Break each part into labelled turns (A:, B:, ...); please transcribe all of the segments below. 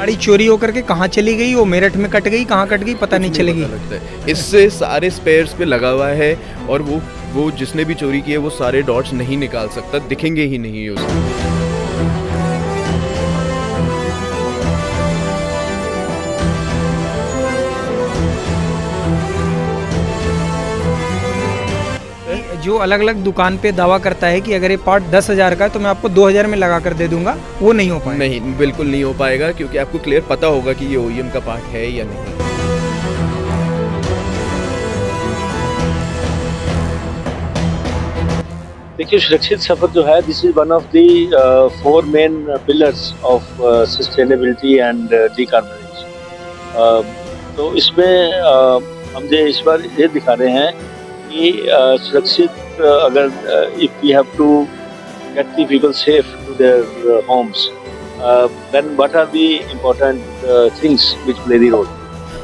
A: गाड़ी चोरी होकर के कहाँ चली गई, वो मेरठ में कट गई, कहाँ कट गई पता नहीं चलेगी।
B: लगता है इससे सारे स्पेयर्स पे लगा हुआ है और वो जिसने भी चोरी किए वो सारे डॉट्स नहीं निकाल सकता, दिखेंगे ही नहीं उसे।
A: जो अलग अलग दुकान पे दावा करता है कि अगर ये पार्ट 10,000 का है तो मैं आपको 2,000 में लगा कर दे दूंगा, वो नहीं हो पाएगा।
B: नहीं, बिल्कुल नहीं हो पाएगा, क्योंकि आपको क्लियर पता होगा कि ये OEM का पार्ट है या नहीं।
C: देखिए, सुरक्षित सफर जो है, this is one of the 4 main pillars of sustainability and decarbonisation. तो इसमें हम जो इस बार ये दिखा रहे हैं कि सुरक्षित अगर if we have to get the people safe to their homes, then what are the important things which play the role.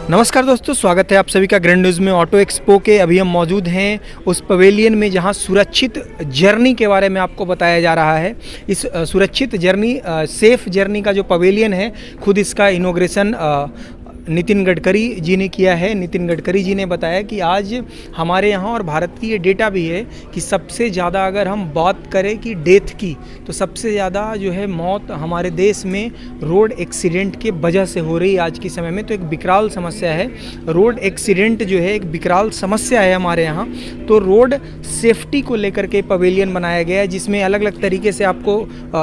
A: नमस्कार दोस्तों, स्वागत है आप सभी का ग्रैंड न्यूज़ में। ऑटो एक्सपो के अभी हम मौजूद हैं उस पवेलियन में जहां सुरक्षित जर्नी के बारे में आपको बताया जा रहा है। इस सुरक्षित जर्नी, सेफ जर्नी का जो पवेलियन है, खुद इसका इनॉग्रेशन नितिन गडकरी जी ने किया है। नितिन गडकरी जी ने बताया कि आज हमारे यहाँ और भारत की ये डेटा भी है कि सबसे ज़्यादा अगर हम बात करें कि डेथ की, तो सबसे ज़्यादा जो है मौत हमारे देश में रोड एक्सीडेंट के वजह से हो रही है आज के समय में। तो एक विकराल समस्या है, रोड एक्सीडेंट जो है एक विकराल समस्या है हमारे यहाँ। तो रोड सेफ्टी को लेकर के पवेलियन बनाया गया है, जिसमें अलग अलग तरीके से आपको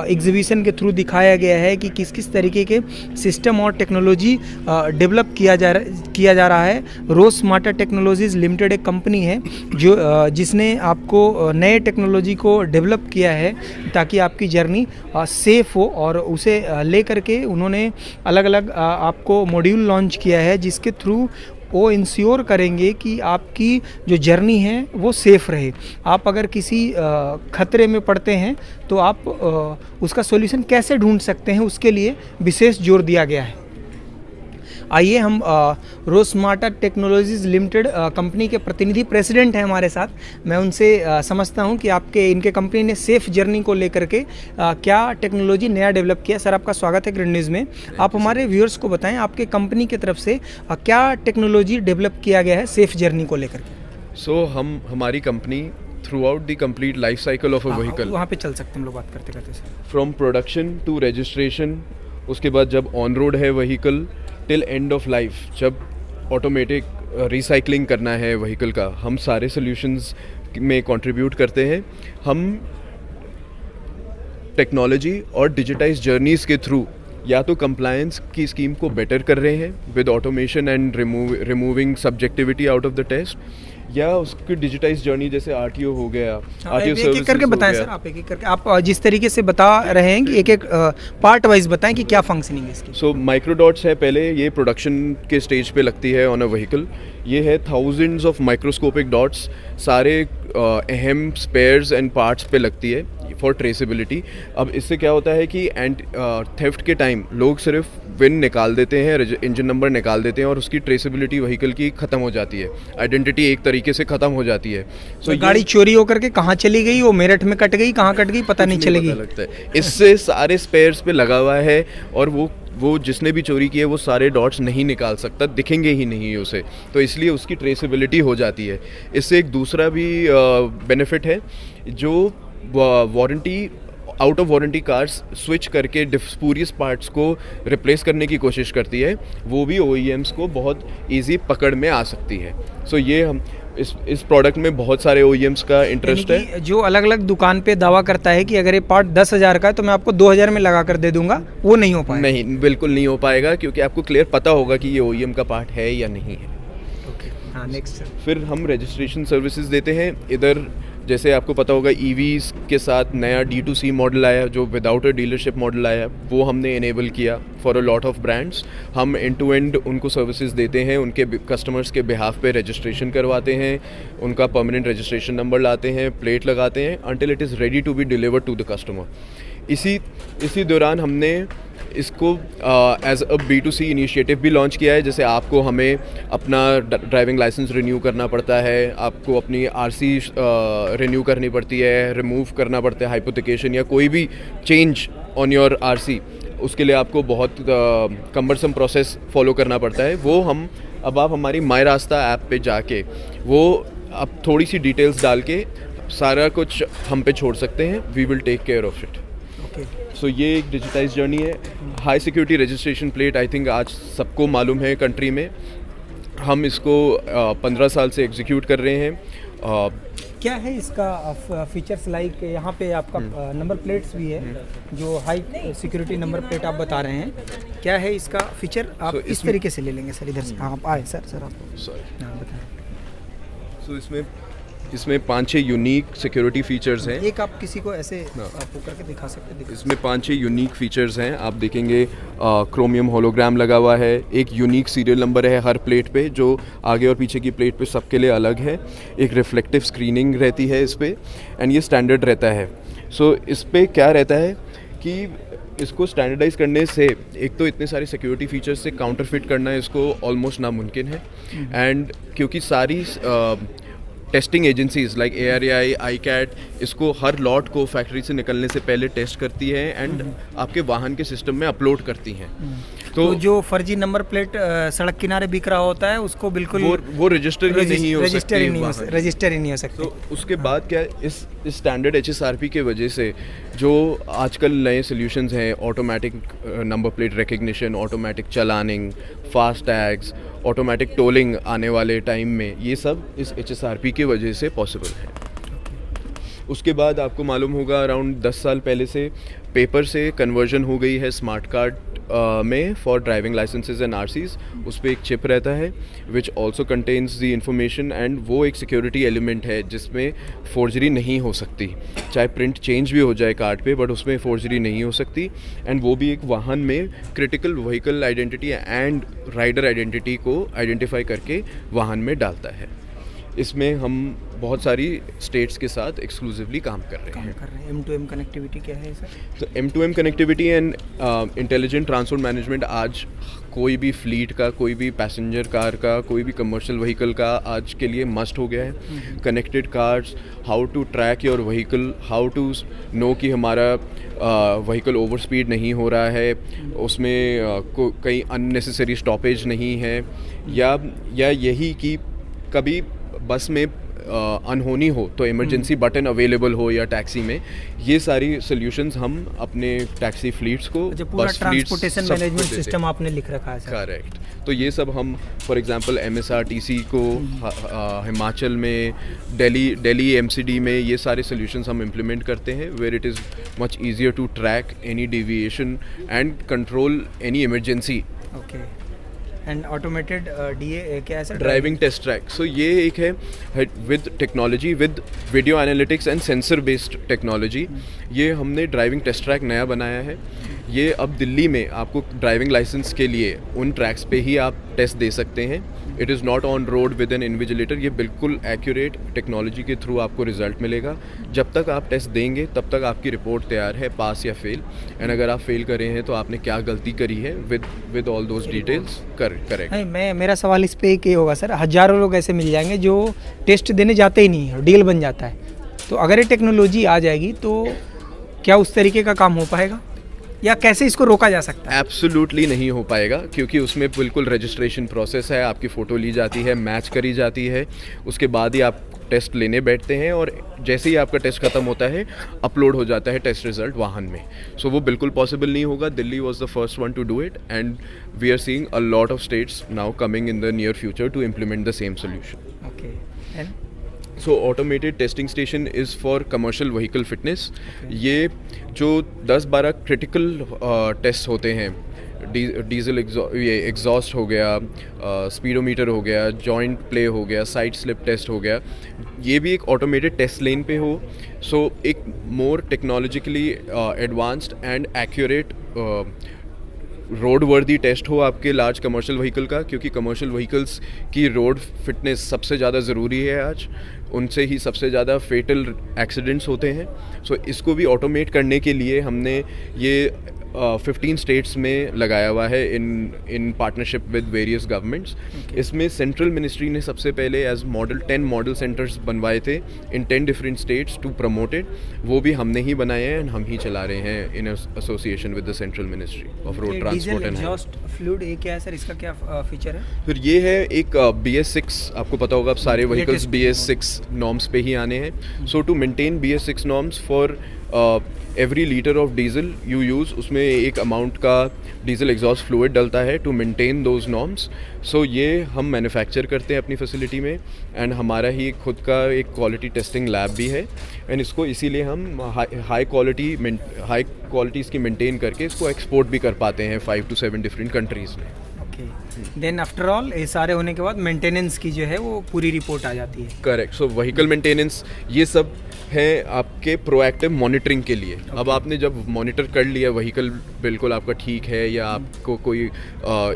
A: एग्जीबिशन के थ्रू दिखाया गया है कि किस किस तरीके के सिस्टम और टेक्नोलॉजी डेवलप किया जा रहा है। रोस माटा टेक्नोलॉजीज़ लिमिटेड एक कंपनी है जो जिसने आपको नए टेक्नोलॉजी को डेवलप किया है ताकि आपकी जर्नी सेफ़ हो, और उसे लेकर के उन्होंने अलग अलग आपको मॉड्यूल लॉन्च किया है, जिसके थ्रू वो इंश्योर करेंगे कि आपकी जो जर्नी है वो सेफ़ रहे। आप अगर किसी खतरे में पड़ते हैं तो आप उसका सॉल्यूशन कैसे ढूंढ सकते हैं, उसके लिए विशेष जोर दिया गया है। आइए हम रोसमाटा टेक्नोलॉजीज़ लिमिटेड कंपनी के प्रतिनिधि प्रेसिडेंट हैं हमारे साथ, मैं उनसे समझता हूं कि इनके कंपनी ने सेफ़ जर्नी को लेकर के क्या टेक्नोलॉजी नया डेवलप किया। सर, आपका स्वागत है ग्रैंड न्यूज़ में। आप हमारे व्यूअर्स को बताएं आपके कंपनी की तरफ से क्या टेक्नोलॉजी डेवलप किया गया है सेफ़ जर्नी को लेकर के।
B: हमारी company through out the complete life cycle of a vehicle,
A: वहाँ पे चल सकते हैं हम लोग बात करते करते sir.
B: From production to registration, उसके बाद जब ऑन रोड है vehicle, till end of life, जब ऑटोमेटिक रिसाइकलिंग करना है व्हीकल का, हम सारे सॉल्यूशंस में कंट्रीब्यूट करते हैं। हम टेक्नोलॉजी और डिजिटाइज जर्नीज़ के थ्रू या तो कंप्लायंस की स्कीम को बेटर कर रहे हैं with automation and removing subjectivity out of the test, या उसकी डिजिटाइज जर्नी जैसे RTO हो गया, RTO सर्विसेज करके
A: बताएं सर। आप एक एक करके आप जिस तरीके से बता रहे हैं कि एक एक पार्ट वाइज बताएं कि क्या फंक्शनिंग है इसकी।
B: सो माइक्रोडॉट्स है, पहले ये प्रोडक्शन के स्टेज पे लगती है ऑन अ व्हीकल। ये है थाउजेंड्स ऑफ माइक्रोस्कोपिक डॉट्स, सारे अहम स्पेयर्स एंड पार्ट्स पे लगती है फॉर ट्रेसेबिलिटी। अब इससे क्या होता है कि थेफ्ट के टाइम लोग सिर्फ विन निकाल देते हैं, इंजन नंबर निकाल देते हैं, और उसकी ट्रेसेबिलिटी व्हीकल की ख़त्म हो जाती है, आइडेंटिटी एक तरीके से ख़त्म हो जाती है।
A: तो गाड़ी चोरी होकर के कहाँ चली गई, वो मेरठ में कट गई, कहाँ कट गई पता नहीं चलेगी।
B: लगता है इससे सारे स्पेयर्स पे लगा हुआ है, और वो जिसने भी चोरी किए वो सारे डॉट्स नहीं निकाल सकता, दिखेंगे ही नहीं उसे, तो इसलिए उसकी ट्रेसेबिलिटी हो जाती है। इससे एक दूसरा भी बेनिफिट है, जो warranty out of warranty cars switch करके स्पूरियस पार्ट्स को रिप्लेस करने की कोशिश करती है, वो भी OEMs को बहुत इजी पकड़ में आ सकती है। सो ये हम इस प्रोडक्ट में बहुत सारे OEMs का इंटरेस्ट है।
A: जो अलग अलग दुकान पे दावा करता है कि अगर ये पार्ट 10,000 का है तो मैं आपको 2,000 में लगा कर दे दूंगा, वो नहीं हो पाएगा।
B: नहीं, बिल्कुल नहीं हो पाएगा, क्योंकि आपको क्लियर पता होगा कि ये OEM का पार्ट है या नहीं है।
A: हाँ, नेक्स्ट।
B: फिर हम रजिस्ट्रेशन सर्विसेज देते हैं इधर। जैसे आपको पता होगा EVs के साथ नया D2C मॉडल आया, जो विदाउट अ डीलरशिप मॉडल आया, वो हमने इनेबल किया for a lot of brands. हम एंड टू एंड उनको सर्विसेज देते हैं, उनके कस्टमर्स के बिहाफ पे रजिस्ट्रेशन करवाते हैं, उनका परमानेंट रजिस्ट्रेशन नंबर लाते हैं, प्लेट लगाते हैं, until it is ready to be delivered to the customer. इसी दौरान हमने इसको एज अ B2C इनिशिएटिव भी लॉन्च किया है। जैसे आपको हमें अपना ड्राइविंग लाइसेंस रिन्यू करना पड़ता है, आपको अपनी RC रिन्यू करनी पड़ती है, रिमूव करना पड़ता है हाइपोथिकेशन या कोई भी चेंज ऑन योर RC, उसके लिए आपको बहुत कम्बरसम प्रोसेस फॉलो करना पड़ता है। वो हम अब आप हमारी माई रास्ता ऐप पे जाके वो अब थोड़ी सी डिटेल्स डाल के सारा कुछ हम पे छोड़ सकते हैं। We will take care of it. So ये एक डिजिटाइज जर्नी है। High security registration plate I think आज सबको मालूम है कंट्री में। हम इसको 15 साल से एग्जीक्यूट कर रहे हैं।
A: क्या है इसका फीचर्स लाइक यहाँ पे आपका नंबर प्लेट्स भी है जो हाई सिक्योरिटी नंबर प्लेट आप बता रहे हैं, क्या है इसका फीचर? आप
B: So,
A: इस तरीके से ले लेंगे सर, इधर से। हाँ आप आए सर आप
B: सॉरी।
A: हाँ बताएं।
B: सो इसमें 5-6 यूनिक सिक्योरिटी फीचर्स हैं।
A: एक आप किसी को ऐसे आप करके दिखा सकते हैं।
B: इसमें 5-6 यूनिक फीचर्स हैं। आप देखेंगे क्रोमियम होलोग्राम लगा हुआ है, एक यूनिक सीरियल नंबर है हर प्लेट पे जो आगे और पीछे की प्लेट पे सबके लिए अलग है, एक रिफ्लेक्टिव स्क्रीनिंग रहती है इस पे, एंड ये स्टैंडर्ड रहता है। सो इस पे क्या रहता है कि इसको स्टैंडर्डाइज करने से एक तो इतने सारे सिक्योरिटी फीचर्स से काउंटरफिट करना इसको ऑलमोस्ट नामुमकिन है। एंड क्योंकि सारी testing agencies like ARAI, ICAT इसको हर लॉट को फैक्ट्री से निकलने से पहले टेस्ट करती है एंड आपके वाहन के सिस्टम में अपलोड करती हैं।
A: तो जो फर्जी नंबर प्लेट सड़क किनारे बिक रहा होता है उसको बिल्कुल
B: वो रजिस्टर ही नहीं हो सकती,
A: रजिस्टर ही नहीं हो सकती।
B: तो उसके बाद क्या इस स्टैंडर्ड HSRP के वजह से जो आजकल नए सॉल्यूशंस हैं, automatic number plate recognition, automatic चलानिंग, फास्ट टैग्स, ऑटोमेटिक टोलिंग आने वाले टाइम में, ये सब इस HSRP की वजह से पॉसिबल है। उसके बाद आपको मालूम होगा अराउंड 10 साल पहले से पेपर से कन्वर्जन हो गई है स्मार्ट कार्ड में for driving licences and RCs। उस पर एक चिप रहता है which also contains the information, and वो एक सिक्योरिटी एलिमेंट है जिसमें फोर्जरी नहीं हो सकती। चाहे प्रिंट चेंज भी हो जाए कार्ड पे बट उसमें फोर्जरी नहीं हो सकती। एंड वो भी एक वाहन में critical vehicle identity and rider identity को आइडेंटिफाई करके वाहन में डालता है। इसमें हम बहुत सारी स्टेट्स के साथ एक्सक्लूसिवली काम कर रहे हैं।
A: M2M कनेक्टिविटी क्या है सर?
B: तो M2M connectivity and intelligent transport management आज कोई भी फ्लीट का, कोई भी पैसेंजर कार का, कोई भी कमर्शियल व्हीकल का आज के लिए मस्ट हो गया है। Connected cars, how to track your vehicle, how to know कि हमारा व्हीकल ओवर स्पीड नहीं हो रहा है, उसमें कहीं अननेसेसरी स्टॉपेज नहीं है, या यही कि कभी बस में अनहोनी हो तो इमरजेंसी बटन अवेलेबल हो या टैक्सी में, ये सारी सॉल्यूशंस हम अपने टैक्सी फ्लीट्स को,
A: बस ट्रांसपोर्टेशन मैनेजमेंट सिस्टम आपने लिख रखा है सर?
B: करेक्ट। तो ये सब हम फॉर एग्जांपल MSRTC को हिमाचल में, दिल्ली MCD में ये सारे सॉल्यूशंस हम इम्प्लीमेंट करते हैं where it is much easier to track any deviation and control any emergency.
A: Okay. And automated DA क्या है sir?
B: Driving test track. So ये एक है with technology, with video analytics and sensor based technology. ये हमने driving test track नया बनाया है। ये अब दिल्ली में आपको ड्राइविंग लाइसेंस के लिए उन ट्रैक्स पे ही आप टेस्ट दे सकते हैं। It is not on road with an invigilator. ये बिल्कुल एक्यूरेट टेक्नोलॉजी के थ्रू आपको रिजल्ट मिलेगा। जब तक आप टेस्ट देंगे तब तक आपकी रिपोर्ट तैयार है, पास या फेल। एंड अगर आप फेल करे हैं तो आपने क्या गलती करी है with all those details correct.
A: मेरा सवाल इस पे एक ये होगा सर, हज़ारों लोग ऐसे मिल जाएंगे जो टेस्ट देने जाते ही नहीं है, डील बन जाता है। तो अगर ये टेक्नोलॉजी आ जाएगी तो क्या उस तरीके का काम हो पाएगा या कैसे इसको रोका जा सकता है?
B: एब्सोल्युटली नहीं हो पाएगा, क्योंकि उसमें बिल्कुल रजिस्ट्रेशन प्रोसेस है। आपकी फ़ोटो ली जाती है, मैच करी जाती है, उसके बाद ही आप टेस्ट लेने बैठते हैं और जैसे ही आपका टेस्ट ख़त्म होता है अपलोड हो जाता है टेस्ट रिजल्ट वाहन में। सो वो बिल्कुल पॉसिबल नहीं होगा। Delhi was the first one to do it and we are seeing a lot of states now coming in the near future to implement the same solution.
A: Okay. And
B: so automated testing station is for commercial vehicle fitness. ये जो 10-12 critical test होते हैं, diesel ये exhaust हो गया, speedometer हो गया, joint play हो गया, साइड स्लिप टेस्ट हो गया, ये भी एक ऑटोमेटेड टेस्ट लेन पे हो। सो एक more technologically advanced and accurate roadworthy test हो आपके लार्ज कमर्शियल व्हीकल का, क्योंकि कमर्शियल व्हीकल्स की रोड फिटनेस सबसे ज़्यादा ज़रूरी है आज। उनसे ही सबसे ज़्यादा फेटल एक्सीडेंट्स होते हैं। सो इसको भी ऑटोमेट करने के लिए हमने ये 15 स्टेट्स में लगाया हुआ है in partnership with various governments. इसमें सेंट्रल मिनिस्ट्री ने सबसे पहले एज मॉडल 10 मॉडल सेंटर्स बनवाए थे in 10 different states to promote it. वो भी हमने ही बनाए हैं एंड हम ही चला रहे हैं in association with the central ministry of road transport and
A: exhaust fluid ये क्या है सर, इसका क्या फीचर है?
B: फिर ये है एक BS6, आपको पता होगा अब सारे व्हीकल्स BS6 नॉर्म्स पे ही आने हैं। So to maintain BS6 norms for every litre of diesel you use, उसमें एक अमाउंट का डीजल एग्जॉस्ट फ्लूइड डलता है to maintain those norms. So ये हम मैन्युफैक्चर करते हैं अपनी फैसिलिटी में एंड हमारा ही खुद का एक क्वालिटी टेस्टिंग लैब भी है एंड इसको इसीलिए हम हाई क्वालिटी इसकी मेंटेन करके इसको एक्सपोर्ट भी कर पाते हैं 5 to 7 डिफरेंट कंट्रीज़ में।
A: देन आफ्टर ऑल ये सारे होने के बाद मेंटेनेंस की जो है वो पूरी रिपोर्ट आ जाती है।
B: करेक्ट। सो व्हीकल मेंटेनेंस ये सब है आपके प्रोएक्टिव मॉनिटरिंग के लिए। अब आपने जब मॉनिटर कर लिया व्हीकल बिल्कुल आपका ठीक है या आपको कोई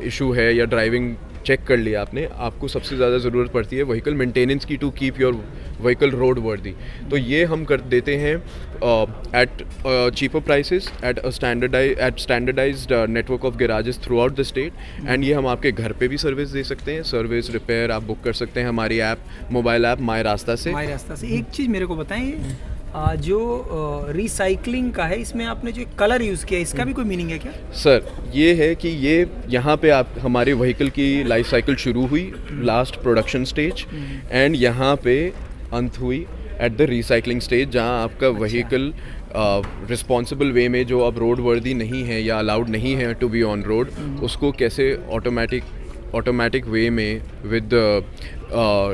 B: इशू है या ड्राइविंग चेक कर लिया आपने, आपको सबसे ज़्यादा ज़रूरत पड़ती है व्हीकल मेंटेनेंस की to keep your vehicle roadworthy. तो ये हम कर देते हैं at cheaper prices at standardised network of garages throughout the state and ये हम आपके घर पे भी सर्विस दे सकते हैं। सर्विस रिपेयर आप बुक कर सकते हैं हमारी ऐप, मोबाइल ऐप माई रास्ता से।
A: एक चीज़ मेरे को बताएं, जो रिसाइकलिंग का है इसमें आपने जो कलर यूज़ किया इसका भी कोई मीनिंग है क्या?
B: सर ये है कि ये यहाँ पे आप हमारे व्हीकल की लाइफ साइकिल शुरू हुई लास्ट प्रोडक्शन स्टेज एंड यहाँ पे अंत हुई एट द रिसाइकलिंग स्टेज, जहाँ आपका व्हीकल रिस्पॉन्सिबल वे में जो अब रोड वर्दी नहीं है या अलाउड नहीं है टू बी ऑन रोड, उसको कैसे ऑटोमेटिक वे में विद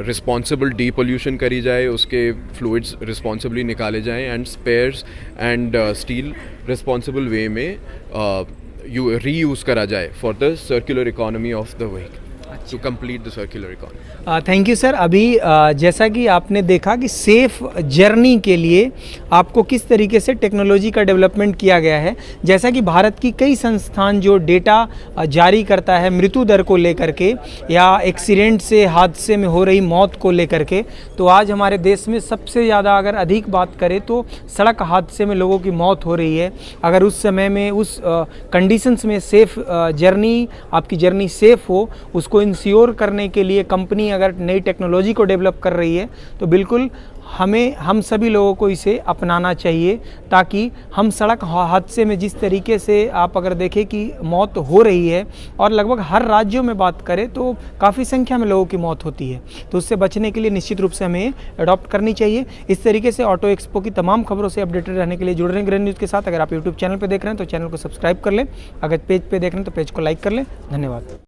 B: रिस्पॉन्सिबल डी पोल्यूशन करी जाए, उसके फ्लूइड्स रिस्पॉन्सिबली निकाले जाएं and spares and steel responsible way में रीयूज़ करा जाए for the circular economy of the vehicle, to complete the circular economy.
A: Thank you sir. अभी जैसा कि आपने देखा कि सेफ जर्नी के लिए आपको किस तरीके से टेक्नोलॉजी का डेवलपमेंट किया गया है। जैसा कि भारत की कई संस्थान जो डेटा जारी करता है मृत्यु दर को लेकर के या एक्सीडेंट से, हादसे में हो रही मौत को लेकर के, तो आज हमारे देश में सबसे ज़्यादा अगर अधिक बात करें तो सड़क हादसे में लोगों की मौत हो रही है। अगर उस समय में उस कंडीशंस में सेफ जर्नी, आपकी जर्नी सेफ हो, उसको इंश्योर करने के लिए कंपनी अगर नई टेक्नोलॉजी को डेवलप कर रही है तो बिल्कुल हम सभी लोगों को इसे अपनाना चाहिए, ताकि हम सड़क हादसे में जिस तरीके से आप अगर देखें कि मौत हो रही है और लगभग हर राज्यों में बात करें तो काफ़ी संख्या में लोगों की मौत होती है, तो उससे बचने के लिए निश्चित रूप से हमें अडॉप्ट करनी चाहिए। इस तरीके से ऑटो एक्सपो की तमाम खबरों से अपडेटेड रहने के लिए जुड़ रहे हैं ग्रैंड न्यूज़ के साथ। अगर आप यूट्यूब चैनल पर देख रहे हैं तो चैनल को सब्सक्राइब कर लें, अगर पेज पे देख रहे हैं तो पेज को लाइक कर लें। धन्यवाद।